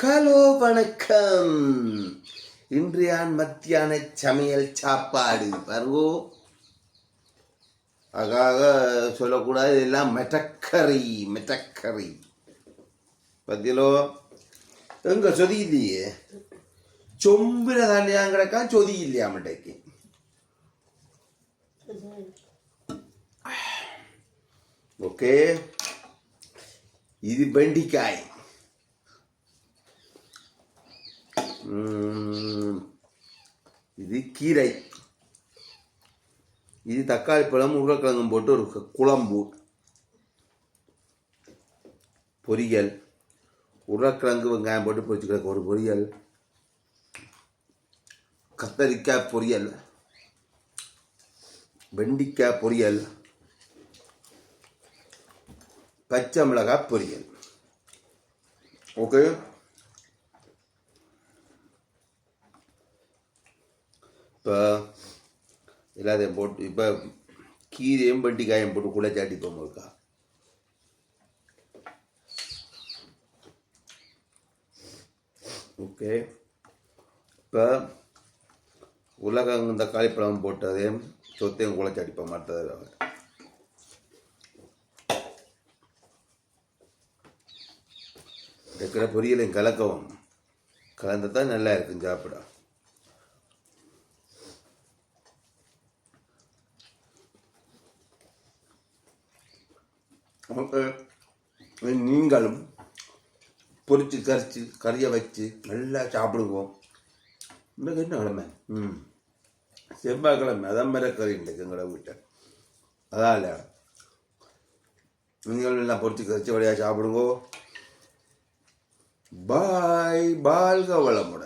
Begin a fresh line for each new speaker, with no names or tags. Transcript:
Hello வணக்கம். இன்றைய மத்தியான சமையல் சாப்பாடு பாருங்கோ. அதாக சொல்லக்கூடாது, எல்லாம் மெட்டக்கறி பத்தியலோ. எங்க சொதி இல்லையே, சொம்பில தாண்டியா கிடக்கா, சொதி இல்லையா மட்டைக்கு. ஓகே, இது வெண்டிக்காய், இது கீரை, இது தக்காளி பழம் உருளைக்கிழங்கும் போட்டு ஒரு குழம்பு பொரியல், உருளைக்கிழங்கு வெங்காயம் போட்டு பொரிச்சுக்கிற ஒரு பொரியல், கத்தரிக்காய் பொரியல், வெண்டிக்காய் பொரியல், பச்சை மிளகாய் பொரியல். ஓகே, இப்போ எல்லாத்தையும் போட்டு இப்போ கீரையும் வெண்டிக்காயும் போட்டு குழைச்சாட்டிப்போம் இருக்கா. ஓகே, இப்போ உருளைக்கிழங்கு தக்காளி பழம் போட்டதையும் சொத்தையும் குழைச்சாட்டிப்போம். மற்றது இருக்கிற பொரியலையும் கலக்கவும், கலந்து தான் நல்லா இருக்கும் சாப்பிட. நீங்களும் பொரிச்சு கறியை வச்சு நல்லா சாப்பிடுவோம். இன்னைக்கு என்ன கிழமை? செவ்வாய்க்கிழமை. அதான் மிரக்கறி இன்றைக்கு எங்களை வீட்டை. அதான் நீங்களும் எல்லாம் பொரிச்சு கறிச்சு வழியாக சாப்பிடுங்கோ. பாய், வாழ்க வளமுடன்.